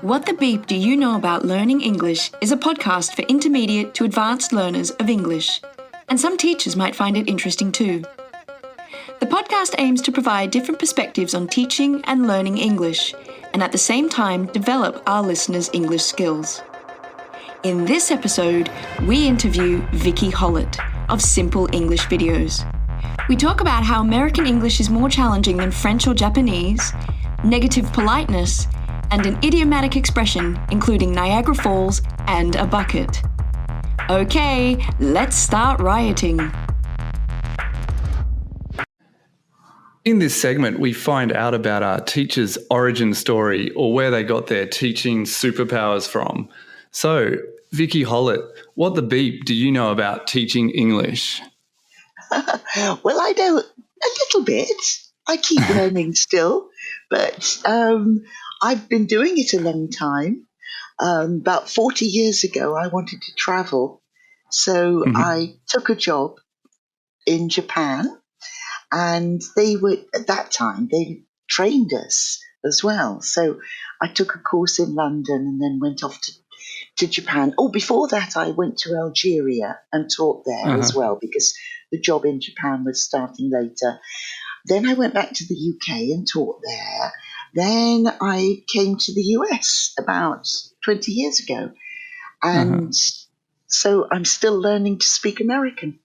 What the Beep Do You Know About Learning English is a podcast for intermediate to advanced learners of English, and some teachers might find it interesting too. The podcast aims to provide different perspectives on teaching and learning English, and at the same time develop our listeners' English skills. In this episode, we interview Vicki Hollett of Simple English Videos. We talk about how American English is more challenging than French or Japanese, negative politeness, and an idiomatic expression including Niagara Falls and a bucket. Okay, let's start rioting. In this segment, we find out about our teacher's origin story or where they got their teaching superpowers from. So, Vicki Hollett, what the beep do you know about teaching English? Well, I know a little bit. I keep learning still, but I've been doing it a long time. About 40 years ago, I wanted to travel. So I took a job in Japan, and at that time, they trained us as well. So I took a course in London and then went off to Japan. Oh, before that, I went to Algeria and taught there as well, because the job in Japan was starting later. Then I went back to the UK and taught there. Then I came to the US about 20 years ago. And so I'm still learning to speak American.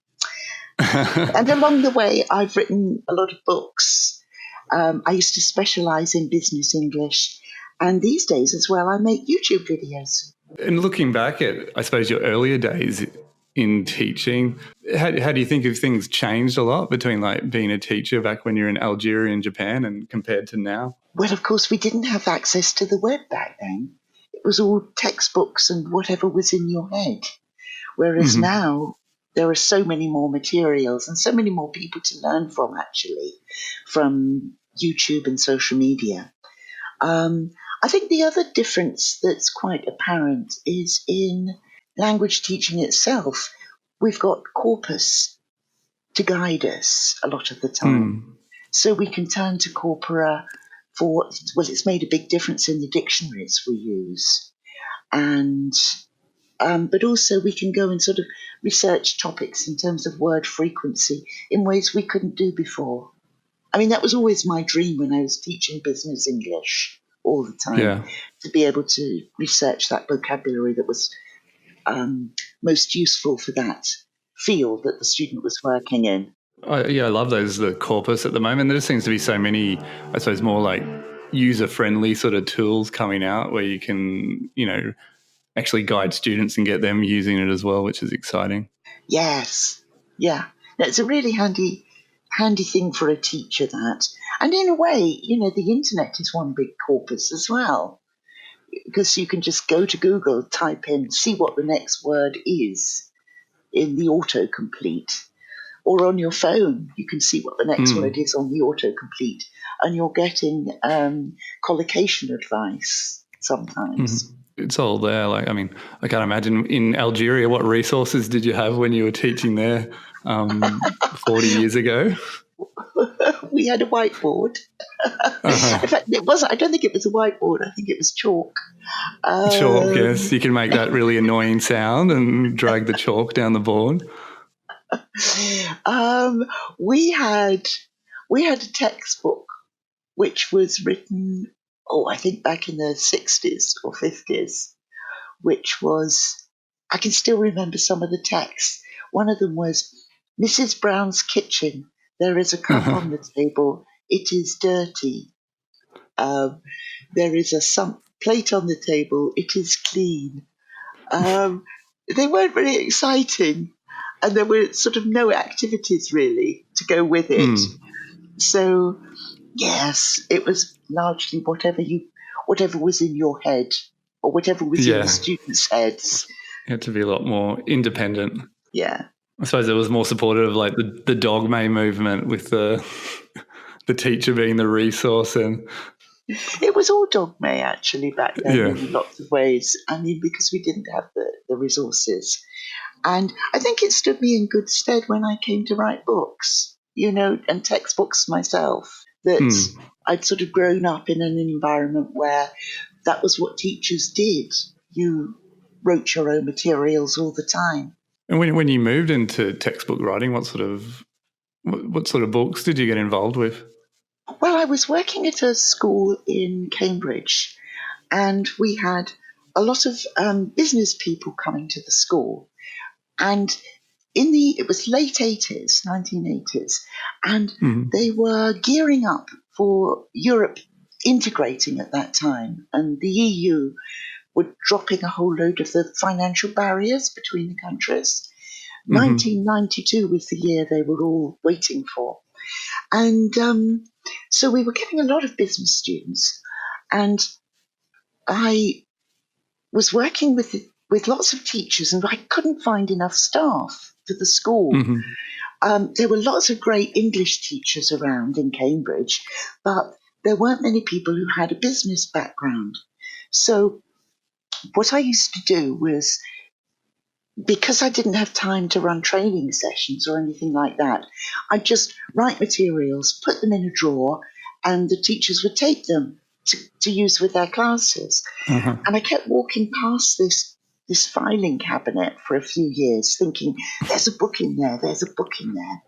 And along the way, I've written a lot of books. I used to specialize in business English. And these days as well, I make YouTube videos. And looking back at, I suppose, your earlier days in teaching, how do you think of things changed a lot between like being a teacher back when you're in Algeria and Japan and compared to now? Well, of course, we didn't have access to the web back then. It was all textbooks and whatever was in your head. Whereas now there are so many more materials and so many more people to learn from, actually, from YouTube and social media. I think the other difference that's quite apparent is in language teaching itself. We've got corpus to guide us a lot of the time. So we can turn to corpora for, well, it's made a big difference in the dictionaries we use. And but also we can go and sort of research topics in terms of word frequency in ways we couldn't do before. I mean, that was always my dream when I was teaching business English all the time, to be able to research that vocabulary that was most useful for that field that the student was working in. I love the corpus at the moment. There just seems to be so many, I suppose, more like user-friendly sort of tools coming out where you can, actually guide students and get them using it as well, which is exciting. Yes. Yeah. It's a really handy thing for a teacher, that. And in a way, the internet is one big corpus as well, because you can just go to Google, type in, see what the next word is in the autocomplete. Or on your phone, you can see what the next word is on the autocomplete. And you're getting collocation advice sometimes. It's all there. I can't imagine in Algeria, what resources did you have when you were teaching there 40 years ago? We had a whiteboard. In fact, I don't think it was a whiteboard. I think it was chalk. Chalk, yes. You can make that really annoying sound and drag the chalk down the board. We had a textbook which was written, I think back in the 60s or 50s, which was, I can still remember some of the texts. One of them was, Mrs. Brown's kitchen. There is a cup on the table. It is dirty. There is a plate on the table. It is clean. They weren't very exciting, and there were sort of no activities really to go with it. So, yes, it was largely whatever was in your head or whatever was in the students' heads. You had to be a lot more independent. Yeah. I suppose it was more supportive of like the dogma movement with the teacher being the resource. And it was all dogma actually back then in lots of ways. I mean, because we didn't have the resources. And I think it stood me in good stead when I came to write books, and textbooks myself, that I'd sort of grown up in an environment where that was what teachers did. You wrote your own materials all the time. And when you moved into textbook writing, what sort of books did you get involved with? Well, I was working at a school in Cambridge, and we had a lot of business people coming to the school. And it was late 80s, 1980s, and they were gearing up for Europe integrating at that time. And the EU were dropping a whole load of the financial barriers between the countries. 1992 was the year they were all waiting for. And so we were getting a lot of business students, and I was working with lots of teachers, and I couldn't find enough staff for the school. There were lots of great English teachers around in Cambridge, but there weren't many people who had a business background. So what I used to do was, because I didn't have time to run training sessions or anything like that, I'd just write materials, put them in a drawer, and the teachers would take them to use with their classes. And I kept walking past this filing cabinet for a few years, thinking, there's a book in there, there's a book in there.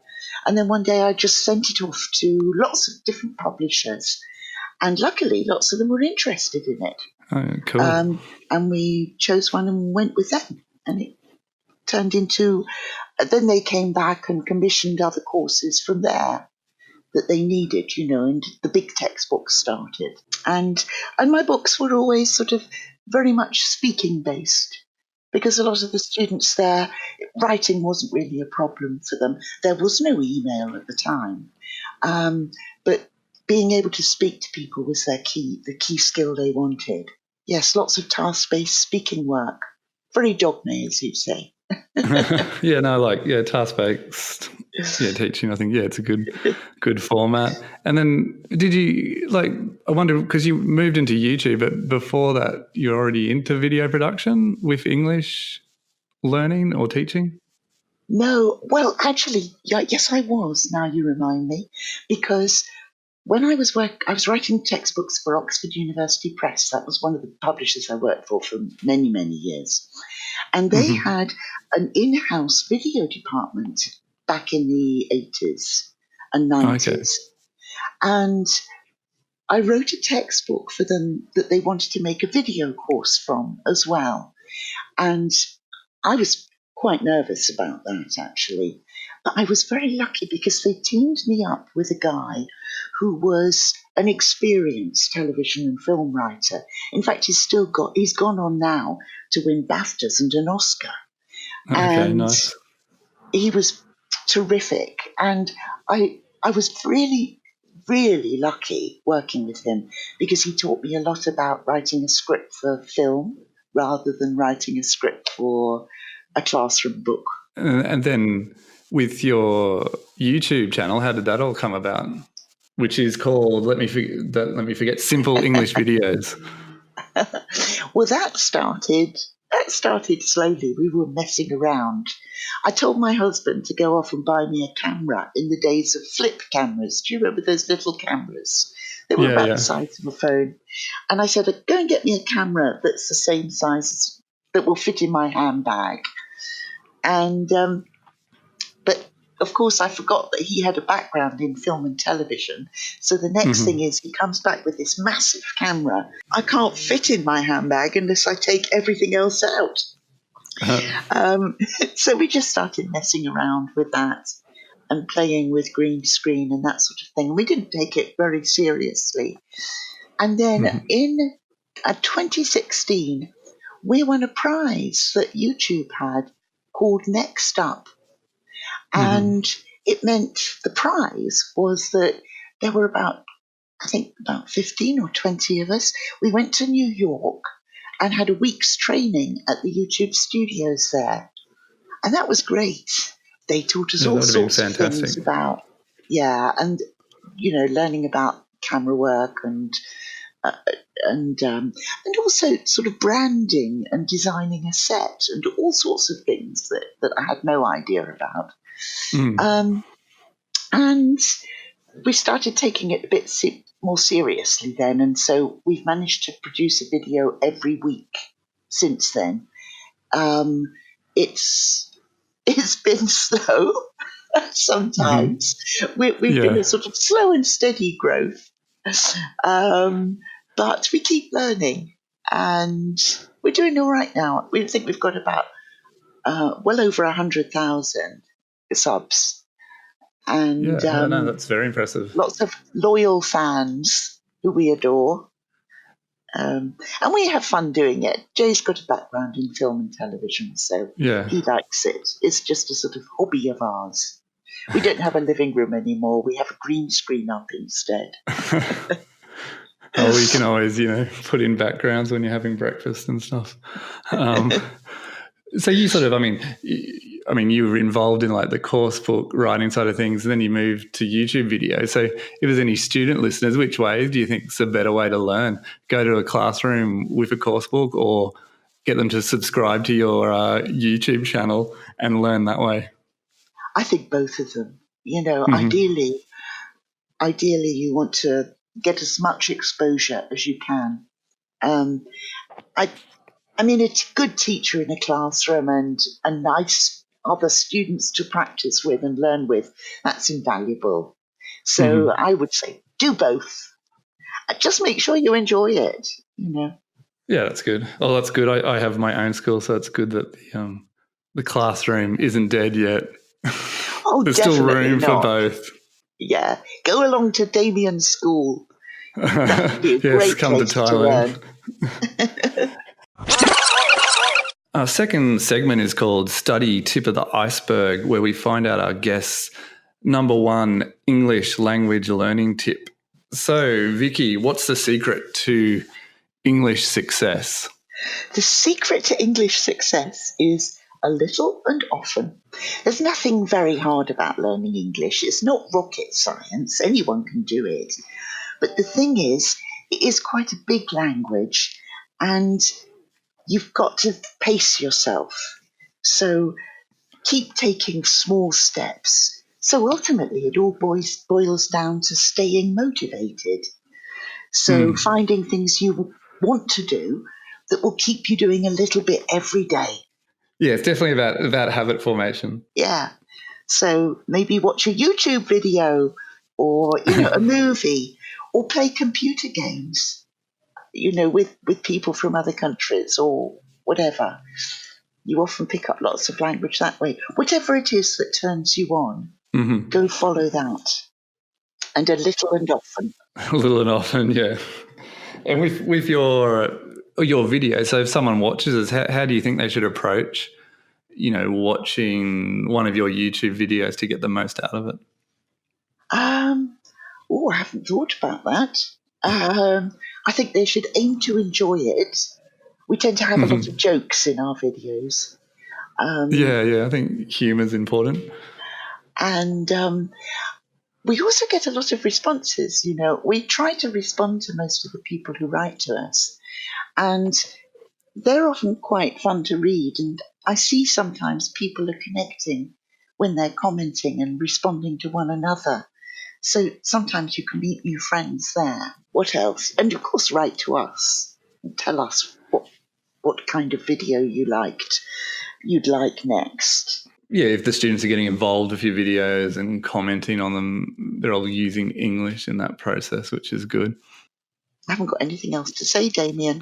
And then one day I just sent it off to lots of different publishers. And luckily, lots of them were interested in it. Oh, cool. And we chose one and went with them. And it turned into, then they came back and commissioned other courses from there that they needed, and the big textbooks started. And my books were always sort of very much speaking based, because a lot of the students there, writing wasn't really a problem for them. There was no email at the time. But being able to speak to people was the key skill they wanted. Yes, lots of task-based speaking work. Very dogme, as you say. Task-based teaching. I think, it's a good format. And then did you, I wonder, because you moved into YouTube, but before that you're already into video production with English learning or teaching? No, well, actually, yes, I was. Now you remind me, because when I was writing textbooks for Oxford University Press. That was one of the publishers I worked for many, many years. And they had an in-house video department back in the 80s and 90s. Okay. And I wrote a textbook for them that they wanted to make a video course from as well. And I was quite nervous about that, actually. But I was very lucky because they teamed me up with a guy who was an experienced television and film writer. In fact, he's gone on now to win BAFTAs and an Oscar. Okay, and nice. He was terrific. And I was really, really lucky working with him, because he taught me a lot about writing a script for film rather than writing a script for a classroom book. And then with your YouTube channel, how did that all come about? Which is called, let me forget, Simple English Videos. Well, that started slowly. We were messing around. I told my husband to go off and buy me a camera in the days of flip cameras. Do you remember those little cameras? They were about the size of a phone. And I said, go and get me a camera that's the same size that will fit in my handbag. And but of course I forgot that he had a background in film and television. So the next thing is he comes back with this massive camera. I can't fit in my handbag unless I take everything else out. So we just started messing around with that and playing with green screen and that sort of thing. And we didn't take it very seriously. And then in 2016, we won a prize that YouTube had called Next Up. And it meant the prize was that there were about 15 or 20 of us. We went to New York and had a week's training at the YouTube studios there. And that was great. They taught us all sorts of things about, and, learning about camera work and also sort of branding and designing a set and all sorts of things that I had no idea about. And we started taking it a bit more seriously then, and so we've managed to produce a video every week since then. It's been slow sometimes. We've been a sort of slow and steady growth, but we keep learning, and we're doing all right now. We think we've got about well over 100,000 subs. And no, that's very impressive. Lots of loyal fans who we adore. And we have fun doing it. Jay's got a background in film and television, so he likes it. It's just a sort of hobby of ours. We don't have a living room anymore. We have a green screen up instead. Oh, you can always, put in backgrounds when you're having breakfast and stuff. So you sort of, you were involved in like the course book writing side of things, and then you moved to YouTube video. So if there's any student listeners, which way do you think is a better way to learn? Go to a classroom with a course book, or get them to subscribe to your YouTube channel and learn that way? I think both of them. Ideally you want to get as much exposure as you can. A good teacher in a classroom and a nice other students to practice with and learn with, that's invaluable. So I would say do both. Just make sure you enjoy it, Yeah, that's good. Oh, that's good. I have my own school, so it's good that the classroom isn't dead yet. Oh, there's still room for both. Yeah, go along to Damien's school. That would be a great come place to Thailand. To learn. Our second segment is called Study Tip of the Iceberg, where we find out our guests' number one English language learning tip. So, Vicki, what's the secret to English success? The secret to English success is a little and often. There's nothing very hard about learning English. It's not rocket science. Anyone can do it. But the thing is, it is quite a big language, and you've got to pace yourself. So keep taking small steps. So ultimately, it all boils down to staying motivated. So finding things you want to do that will keep you doing a little bit every day. Yeah, it's definitely about habit formation. Yeah. So maybe watch a YouTube video or, a movie, or play computer games, with people from other countries or whatever. You often pick up lots of language that way. Whatever it is that turns you on, go follow that. And a little and often. A little and often, yeah. And with your video, so if someone watches us, how do you think they should approach, watching one of your YouTube videos to get the most out of it? I haven't thought about that. I think they should aim to enjoy it. We tend to have a lot of jokes in our videos. I think humour is important. And we also get a lot of responses. We try to respond to most of the people who write to us, and they're often quite fun to read. And I see sometimes people are connecting when they're commenting and responding to one another. So sometimes you can meet new friends there. What else? And of course, write to us and tell us what kind of video you'd like next. Yeah, if the students are getting involved with your videos and commenting on them, they're all using English in that process, which is good. I haven't got anything else to say, Damien.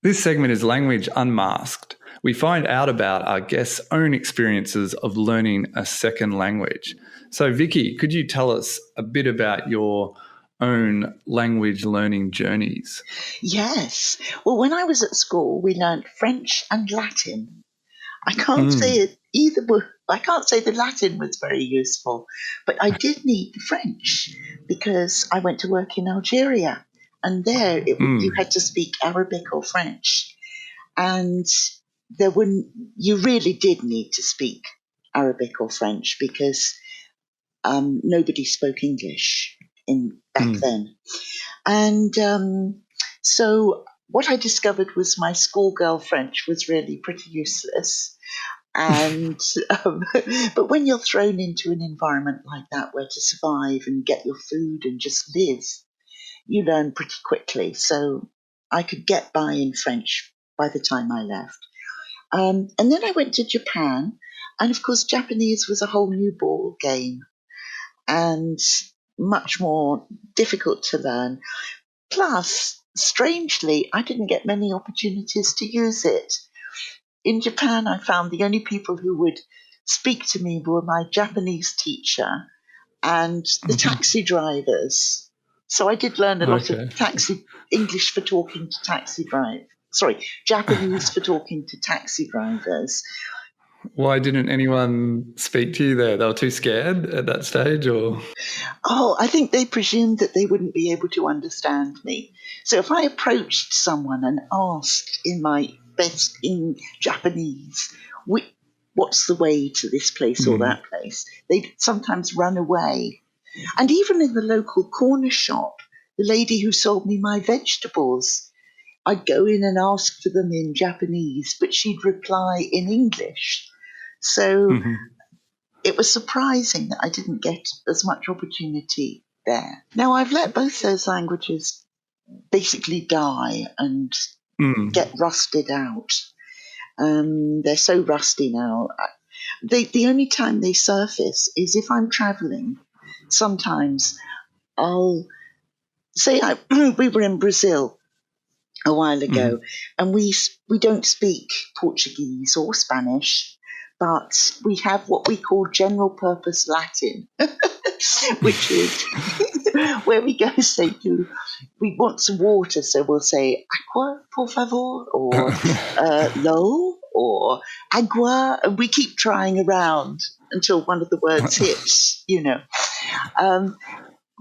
This segment is Language Unmasked. We find out about our guests' own experiences of learning a second language. So, Vicki, could you tell us a bit about your own language learning journeys? Yes. Well, when I was at school, we learned French and Latin. I can't say it either. I can't say the Latin was very useful, but I did need the French because I went to work in Algeria, and there you had to speak Arabic or French, and you really did need to speak Arabic or French because nobody spoke English back then. And so what I discovered was my schoolgirl French was really pretty useless. And but when you're thrown into an environment like that, where to survive and get your food and just live, you learn pretty quickly. So I could get by in French by the time I left. And then I went to Japan, and of course Japanese was a whole new ball game and much more difficult to learn. Plus, strangely, I didn't get many opportunities to use it. In Japan, I found the only people who would speak to me were my Japanese teacher and the taxi drivers. So I did learn a lot of English for talking to taxi drivers. Sorry, Japanese for talking to taxi drivers. Why didn't anyone speak to you there? They were too scared at that stage, or? Oh, I think they presumed that they wouldn't be able to understand me. So if I approached someone and asked in my best in Japanese, what's the way to this place or that place, they'd sometimes run away. And even in the local corner shop, the lady who sold me my vegetables, I'd go in and ask for them in Japanese, but she'd reply in English. So it was surprising that I didn't get as much opportunity there. Now, I've let both those languages basically die and get rusted out. They're so rusty now. The only time they surface is if I'm traveling. Sometimes I'll say we were in Brazil a while ago, and we don't speak Portuguese or Spanish, but we have what we call general purpose Latin, which is where we go say we want some water, so we'll say aqua, por favor, or lo, or agua, and we keep trying around until one of the words hits,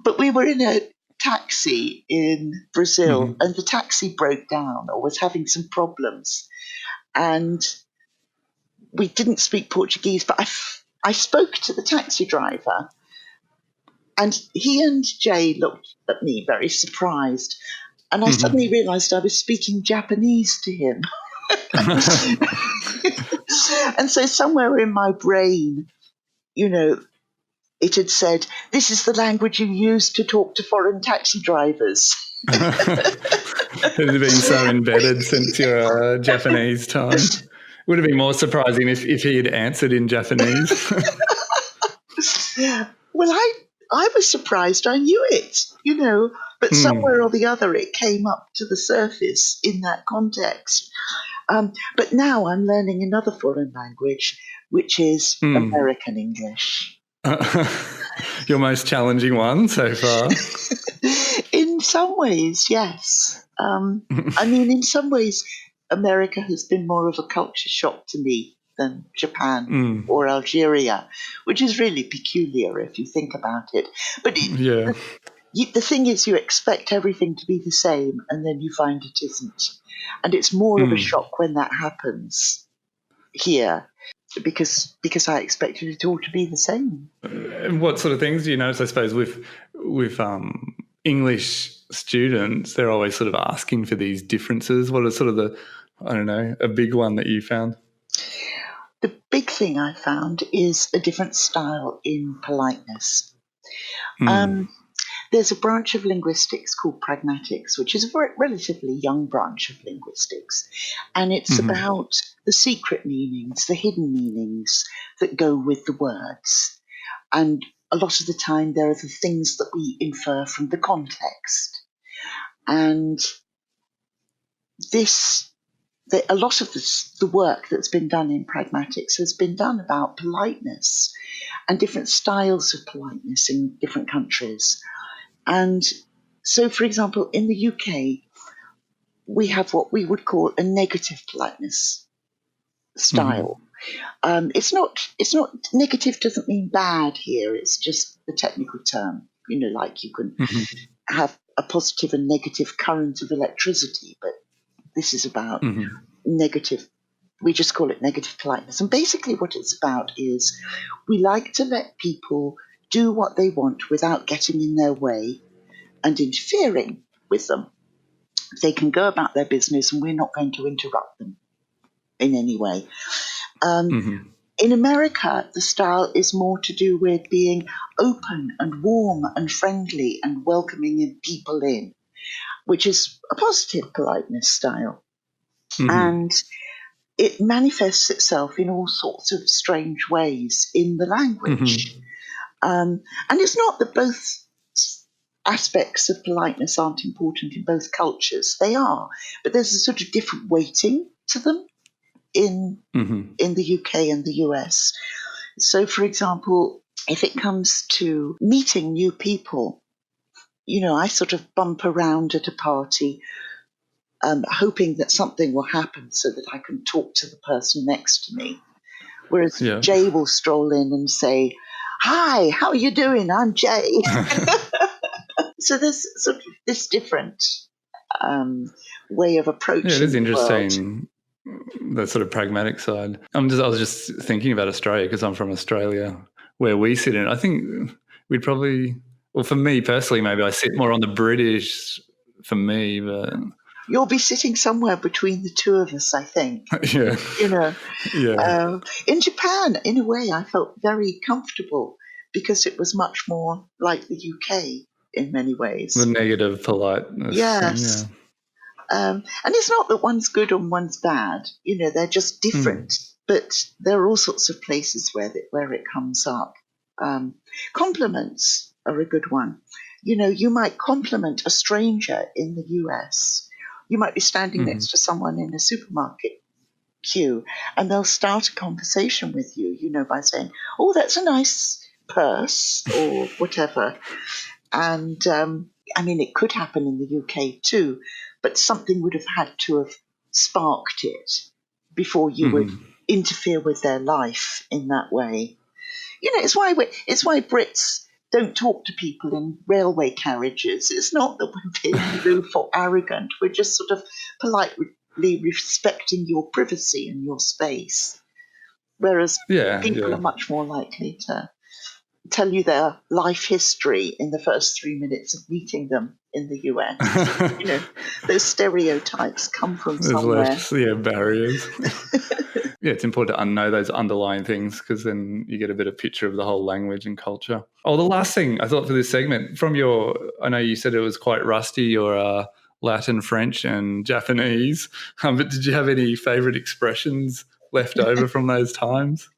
But we were in a taxi in Brazil, and the taxi broke down or was having some problems. And we didn't speak Portuguese, but I spoke to the taxi driver, and he and Jay looked at me very surprised. And I suddenly realized I was speaking Japanese to him. And so somewhere in my brain, it had said, this is the language you use to talk to foreign taxi drivers. It had been so embedded since your Japanese time. Would have been more surprising if he had answered in Japanese. Well, I was surprised I knew it, but somewhere or the other it came up to the surface in that context. But now I'm learning another foreign language, which is American English. Your most challenging one so far? In some ways, yes. In some ways, America has been more of a culture shock to me than Japan or Algeria, which is really peculiar if you think about it. But the thing is, you expect everything to be the same, and then you find it isn't. And it's more of a shock when that happens here. Because I expected it all to be the same. And what sort of things do you notice, I suppose, with English students? They're always sort of asking for these differences. What are sort of a big one that you found? The big thing I found is a different style in politeness. There's a branch of linguistics called pragmatics, which is a relatively young branch of linguistics. And it's about the secret meanings, the hidden meanings that go with the words. And a lot of the time, there are the things that we infer from the context. And a lot of the work that's been done in pragmatics has been done about politeness and different styles of politeness in different countries. And so, for example, in the UK, we have what we would call a negative politeness style. It's not negative doesn't mean bad here. It's just the technical term, like you can have a positive and negative current of electricity, but this is about negative. We just call it negative politeness. And basically what it's about is we like to let people do what they want without getting in their way and interfering with them. They can go about their business and we're not going to interrupt them in any way. In America, the style is more to do with being open and warm and friendly and welcoming people in, which is a positive politeness style. And it manifests itself in all sorts of strange ways in the language. And it's not that both aspects of politeness aren't important in both cultures. They are, but there's a sort of different weighting to them in the UK and the US. So, for example, if it comes to meeting new people, I sort of bump around at a party, hoping that something will happen so that I can talk to the person next to me. Whereas Jay will stroll in and say, "Hi, how are you doing? I'm Jay." So there's sort of this different way of approaching. Yeah, it is The interesting. world. The sort of pragmatic side. I was just thinking about Australia because I'm from Australia, where we sit in. I think we'd probably, well, for me personally, maybe I sit more on the British. For me, but you'll be sitting somewhere between the two of us, I think. Yeah. In Japan, in a way, I felt very comfortable because it was much more like the UK in many ways. The negative politeness. Yes. Thing, and it's not that one's good and one's bad. They're just different. But there are all sorts of places where it comes up. Compliments are a good one. You might compliment a stranger in the US. You might be standing next to someone in a supermarket queue, and they'll start a conversation with you, by saying, "Oh, that's a nice purse," or whatever. And it could happen in the UK too, but something would have had to have sparked it before you would interfere with their life in that way. It's why Brits don't talk to people in railway carriages. It's not that we're being aloof or arrogant. We're just sort of politely respecting your privacy and your space. Whereas people are much more likely to tell you their life history in the first 3 minutes of meeting them in the US. Those stereotypes come from somewhere. There's less barriers. It's important to know those underlying things because then you get a better picture of the whole language and culture. Oh, the last thing I thought for this segment, I know you said it was quite rusty, your Latin, French and Japanese, but did you have any favourite expressions left over from those times?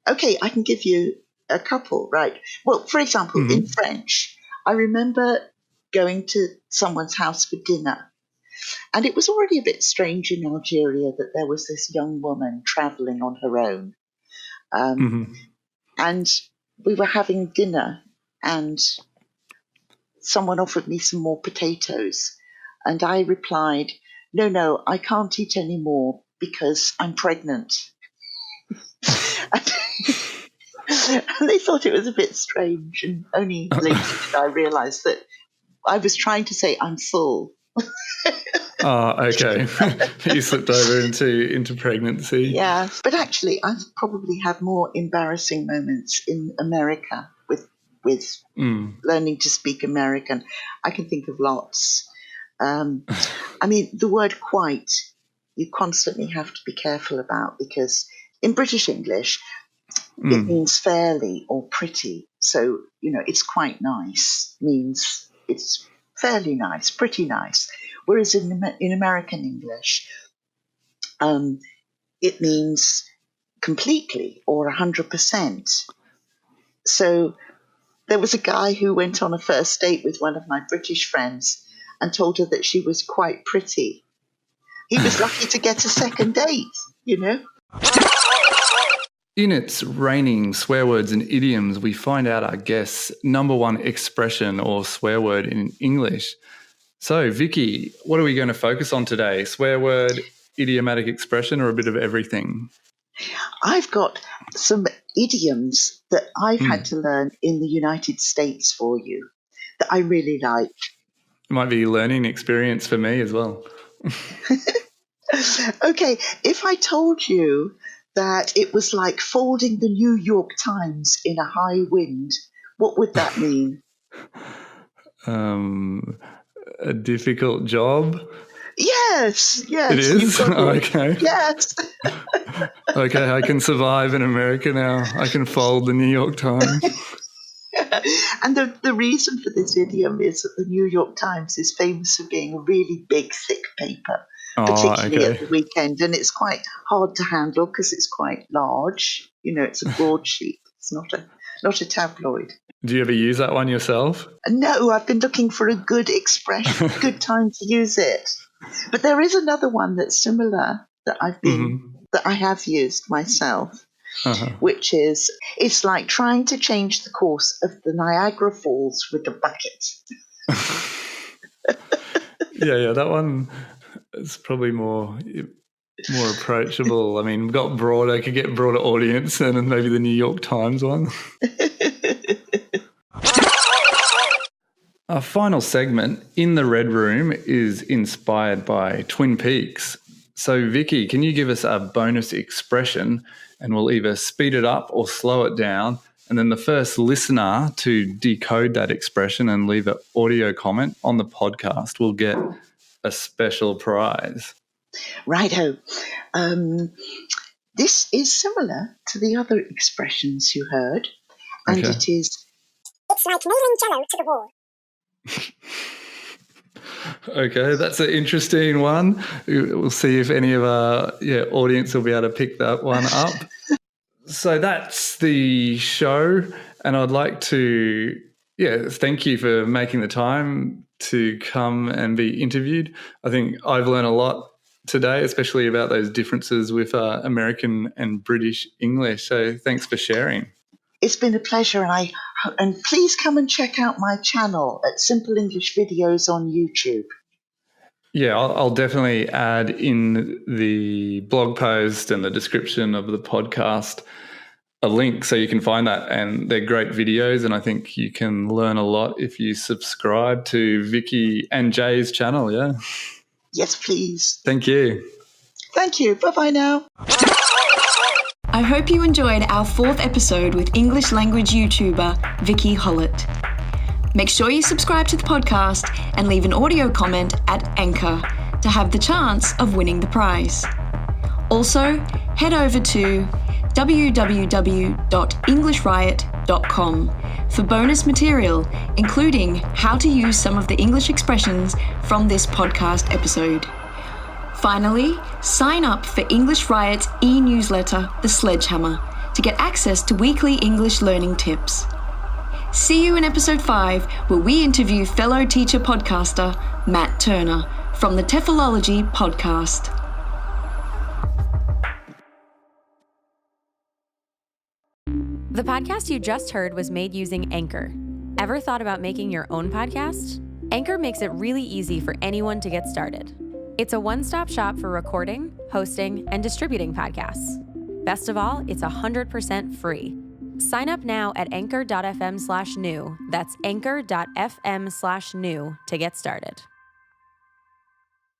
Okay, I can give you a couple, right? Well, for example, in French, I remember going to someone's house for dinner. And it was already a bit strange in Algeria that there was this young woman travelling on her own. And we were having dinner and someone offered me some more potatoes. And I replied, no, I can't eat any more because I'm pregnant. And they thought it was a bit strange. And only later did I realise that I was trying to say I'm full. Oh, okay. You slipped over into pregnancy. Yeah, but actually I've probably had more embarrassing moments in America with learning to speak American. I can think of lots. The word quite, you constantly have to be careful about because in British English, it means fairly or pretty. So, it's quite nice means it's fairly nice, pretty nice. Whereas in American English, it means completely or 100%. So there was a guy who went on a first date with one of my British friends and told her that she was quite pretty. He was lucky to get a second date, In its raining swear words and idioms, we find out our guest's number one expression or swear word in English. So, Vicki, what are we going to focus on today? Swear word, idiomatic expression, or a bit of everything? I've got some idioms that I've had to learn in the United States for you that I really like. It might be a learning experience for me as well. Okay, if I told you that it was like folding the New York Times in a high wind, what would that mean? A difficult job? Yes. It is? You've got it. Okay. Yes. Okay, I can survive in America now. I can fold the New York Times. And the reason for this idiom is that the New York Times is famous for being a really big, thick paper, particularly at the weekend. And it's quite hard to handle because it's quite large. It's a broadsheet. It's not a tabloid. Do you ever use that one yourself? No, I've been looking for a good expression, a good time to use it. But there is another one that's similar that that I have used myself. Which is, it's like trying to change the course of the Niagara Falls with a bucket. Yeah, that one is probably more approachable. I mean, could get broader audience than maybe the New York Times one. Our final segment, In the Red Room, is inspired by Twin Peaks. So, Vicki, can you give us a bonus expression, and we'll either speed it up or slow it down, and then the first listener to decode that expression and leave an audio comment on the podcast will get a special prize. Righto. This is similar to the other expressions you heard, and it is, it's like nailing jello to the wall. Okay, that's an interesting one. We'll see if any of our audience will be able to pick that one up. So that's the show, and I'd like to thank you for making the time to come and be interviewed. I think I've learned a lot today, especially about those differences with American and British English. So thanks for sharing. It's been a pleasure, and please come and check out my channel at Simple English Videos on YouTube. Yeah, I'll definitely add in the blog post and the description of the podcast a link so you can find that, and they're great videos, and I think you can learn a lot if you subscribe to Vicki and Jay's channel, yeah? Yes, please. Thank you. Thank you. Bye-bye now. I hope you enjoyed our 4th episode with English language YouTuber Vicki Hollett. Make sure you subscribe to the podcast and leave an audio comment at Anchor to have the chance of winning the prize. Also, head over to www.englishriot.com for bonus material, including how to use some of the English expressions from this podcast episode. Finally, sign up for English Riot's e-newsletter, The Sledgehammer, to get access to weekly English learning tips. See you in episode 5, where we interview fellow teacher podcaster Matt Turner from the TEFLology podcast. The podcast you just heard was made using Anchor. Ever thought about making your own podcast? Anchor makes it really easy for anyone to get started. It's a one-stop shop for recording, hosting, and distributing podcasts. Best of all, it's 100% free. Sign up now at anchor.fm/new. That's anchor.fm/new to get started.